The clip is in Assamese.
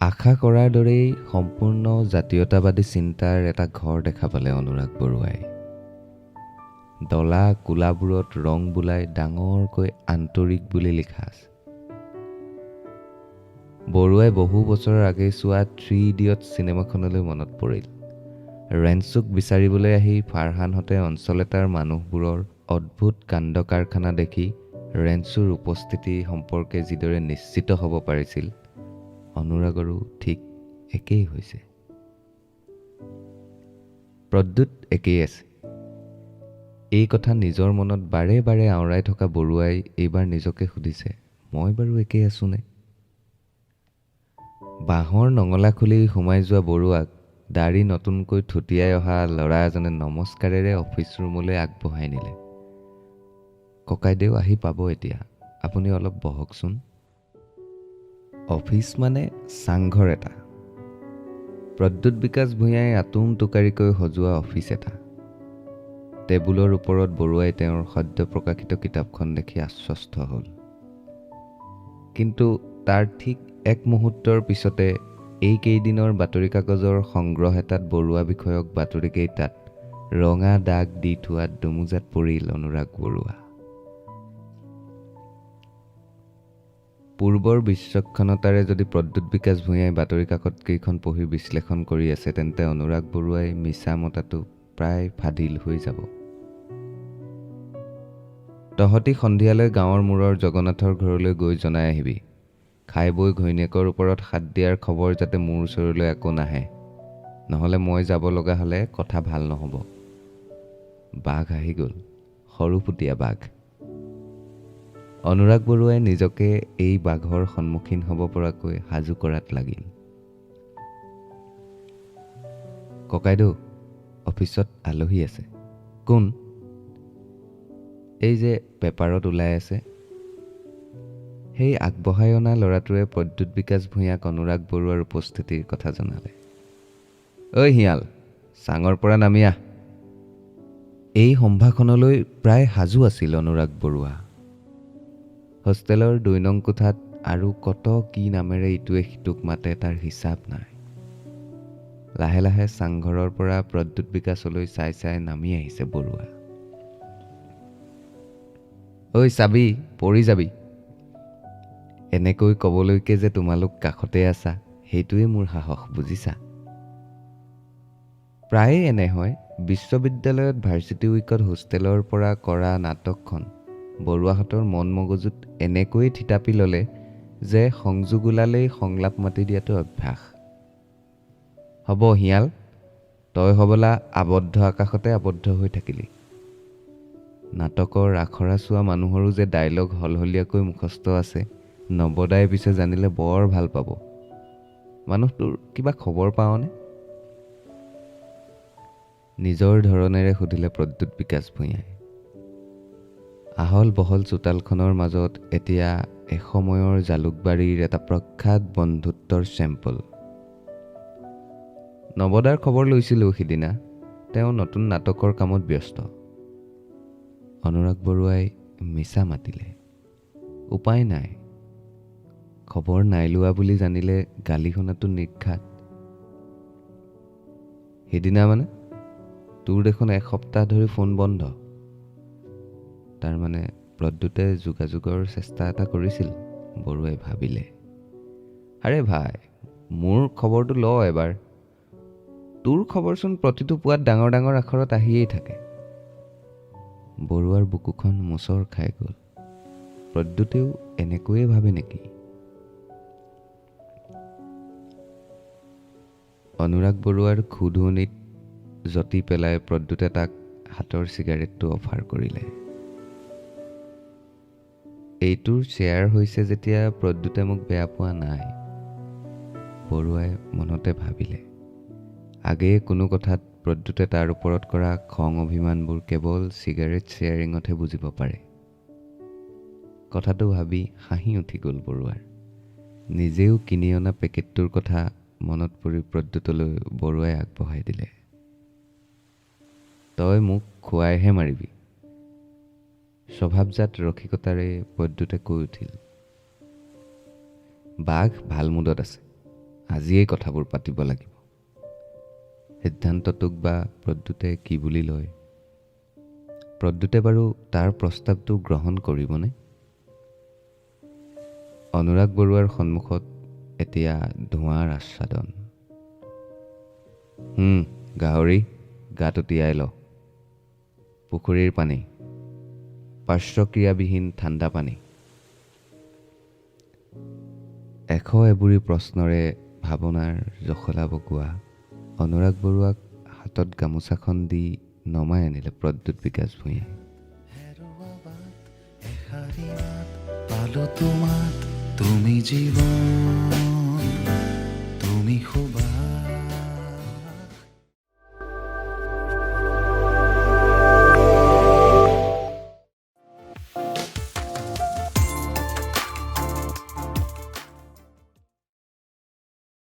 আশা কৰাৰ দৰেই সম্পূৰ্ণ জাতীয়তাবাদী চিন্তাৰ এটা ঘৰ দেখা পালে অনুৰাগ বৰুৱাই। ডলা কোলাবোৰত ৰং বোলাই ডাঙৰকৈ আন্তৰিক বুলি লিখা আছে। বৰুৱাই বহু বছৰৰ আগেয়ে চোৱা 3 ইডিয়টছ চিনেমাখনলৈ মনত পৰিল। ৰেঞ্চুক বিচাৰিবলৈ আহি ফাৰহানহঁতে অঞ্চল এটাৰ মানুহবোৰৰ অদ্ভুত কাণ্ড কাৰখানা দেখি ৰেঞ্চুৰ উপস্থিতি সম্পৰ্কে যিদৰে নিশ্চিত হ'ব পাৰিছিল, অনুৰাগৰো ঠিক একেই হৈছে। প্ৰদ্যুৎ একেই আছে। এই কথা নিজৰ মনত বাৰে বাৰে আওৰাই থকা বৰুৱাই এইবাৰ নিজকে সুধিছে, মই বাৰু একেই আছোনে? বাঁহৰ নঙলা খুলি সোমাই যোৱা বৰুৱাক দাড়ি নতুনকৈ থুটিয়াই অহা ল'ৰা এজনে নমস্কাৰেৰে অফিচ ৰুমলৈ আগবঢ়াই নিলে। ককাইদেউ আহি পাব এতিয়া, আপুনি অলপ বহকচোন। অফিচ মানে চাংঘৰ এটা। প্ৰদ্যুৎ বিকাশ ভূঞাই আতুম টোকাৰিকৈ সজোৱা অফিচ এটা। টেবুলৰ ওপৰত বৰুৱাই তেওঁৰ সদ্য প্ৰকাশিত কিতাপখন দেখি আশ্বস্ত হ'ল। কিন্তু তাৰ ঠিক এক মুহূৰ্তৰ পিছতে এইকেইদিনৰ বাতৰি কাগজৰ সংগ্ৰহ এটাত বৰুৱা বিষয়ক বাতৰিকেইটাত ৰঙা দাগ দি থোৱাত দুমোজাত পৰিল অনুৰাগ বৰুৱা। পূৰ্বৰ বিচক্ষণতাৰে যদি প্ৰদ্যুৎ বিকাশ ভূঞাই বাতৰি কাকতকেইখন পঢ়ি বিশ্লেষণ কৰি আছে, তেন্তে অনুৰাগ বৰুৱাই মিছা মতাটো প্ৰায় ফাদিল হৈ যাব। তহঁতি সন্ধিয়ালৈ গাঁৱৰ মূৰৰ জগন্নাথৰ ঘৰলৈ গৈ জনাই আহিবি, খাই বৈ ঘৈণীয়েকৰ ওপৰত হাত দিয়াৰ খবৰ যাতে মোৰ ওচৰলৈ একো নাহে, নহ'লে মই যাব লগা হ'লে কথা ভাল নহ'ব। বাঘ আহি গ'ল, সৰুফুটীয়া বাঘ। অনুৰাগ বৰুৱাই নিজকে এই বাঘৰ সন্মুখীন হ'ব পৰাকৈ সাজু কৰাত লাগিল। ককাইদেউ, অফিচত আলহী আছে। কোন? এই যে পেপাৰত ওলাই আছে। সেই আগবঢ়াই অনা ল'ৰাটোৱে প্ৰদ্যুৎ বিকাশ ভূঞাক অনুৰাগ বৰুৱাৰ উপস্থিতিৰ কথা জনালে। ঐ শিয়াল, চাঙৰ পৰা নামি আহ। এই সম্ভাষণলৈ প্ৰায় সাজু আছিল অনুৰাগ বৰুৱা। হোষ্টেলৰ 2 নং কোঠাত আৰু কত কি নামেৰে ইটোৱে সিটোক মাতে তাৰ হিচাপ নাই। লাহে লাহে চাংঘৰৰ পৰা প্ৰদ্যুৎ বিকাশলৈ চাই চাই নামি আহিছে বৰুৱা। ঐ চাবি, পৰি যাবি। এনেকৈ ক'বলৈকে যে তোমালোক কাষতে আছা, সেইটোৱে মোৰ সাহস, বুজিছা? প্ৰায়ে এনে হয়। বিশ্ববিদ্যালয়ত ভাৰ্চিটি উইকত হোষ্টেলৰ পৰা কৰা নাটকখন বৰুৱাহঁতৰ মন মগজুত এনেকৈ থিতাপি ল'লে যে সংযোগ ওলালেই সংলাপ মাতি দিয়াটো অভ্যাস। হ'ব শিয়াল, তই হ'বলা আবদ্ধ আকাশতে আবদ্ধ হৈ থাকিলি। নাটকৰ আখৰা চোৱা মানুহৰো যে ডাইলগ হলহলীয়াকৈ মুখস্থ আছে, নৱদাই পিছে জানিলে বৰ ভাল পাব। মানুহটোৰ কিবা খবৰ পাৱনে? নিজৰ ধৰণেৰে সুধিলে প্ৰদ্যুৎ বিকাশ ভূঞাই। আহল বহল চোতালখনৰ মাজত এতিয়া এসময়ৰ জালুকবাৰীৰ এটা প্ৰখ্যাত বন্ধুত্বৰ চেম্পল। নৱদাৰ খবৰ লৈছিলোঁ সিদিনা, তেওঁ নতুন নাটকৰ কামত ব্যস্ত। অনুৰাগ বৰুৱাই মিছা মাতিলে। উপায় নাই, খবৰ নাই লোৱা বুলি জানিলে গালি শুনাটো নিৰ্ঘাত। সিদিনা মানে তোৰ দেখোন 1 সপ্তাহ ধৰি ফোন বন্ধ। তাৰমানে প্ৰদ্যুতে যোগাযোগৰ চেষ্টা এটা কৰিছিল, বৰুৱাই ভাবিলে। আৰে ভাই, মোৰ খবৰটো ল এবাৰ। তোৰ খবৰচোন প্ৰতিটো পুৱাত ডাঙৰ ডাঙৰ আখৰত আহিয়েই থাকে। বৰুৱাৰ বুকুখন মোচৰ খাই গ'ল। প্ৰদ্যুতেও এনেকৈয়ে ভাবে নেকি? অনুৰাগ বৰুৱাৰ খুধুনিত জতি পেলাই প্ৰদ্যুতে তাক হাতৰ চিগাৰেটটো অফাৰ কৰিলে। এইটোৰ শ্বেয়াৰ হৈছে যেতিয়া প্ৰদ্যুতে মোক বেয়া পোৱা নাই, বৰুৱাই মনতে ভাবিলে। আগেয়ে কোনো কথাত প্ৰদ্যুতে তাৰ ওপৰত কৰা খং অভিমানবোৰ কেৱল চিগাৰেট শ্বেয়াৰিঙতহে বুজিব পাৰে। কথাটো ভাবি হাঁহি উঠি গ'ল বৰুৱাৰ। নিজেও কিনি অনা পেকেটটোৰ কথা মনত পৰি প্ৰদ্যুতলৈ বৰুৱাই আগবঢ়াই দিলে। তই মোক খুৱাইহে মাৰিবি। স্বভাৱজাত ৰসিকতাৰে প্ৰদ্যুতে কৈ উঠিল। বাঘ ভাল মুদত আছে, আজিয়েই কথাবোৰ পাতিব লাগিব। সিদ্ধান্তটোক বা প্ৰদ্যুতে কি বুলি লয়? প্ৰদ্যুতে বাৰু তাৰ প্ৰস্তাৱটো গ্ৰহণ কৰিবনে? অনুৰাগ বৰুৱাৰ সন্মুখত এতিয়া ধোঁৱাৰ আচ্ছাদন। গাহৰি গাটো তিয়াই ল। পুখুৰীৰ পানী, পাৰ্শ্বক্ৰিয়াবিহীন ঠাণ্ডা পানী। এশ এবুৰি প্ৰশ্নৰে ভাৱনাৰ জখলা বগোৱা অনুৰাগ বৰুৱাক হাতত গামোচাখন দি নমাই আনিলে প্ৰদ্যুৎ বিকাশ ভূঞাই। তুমি জীবন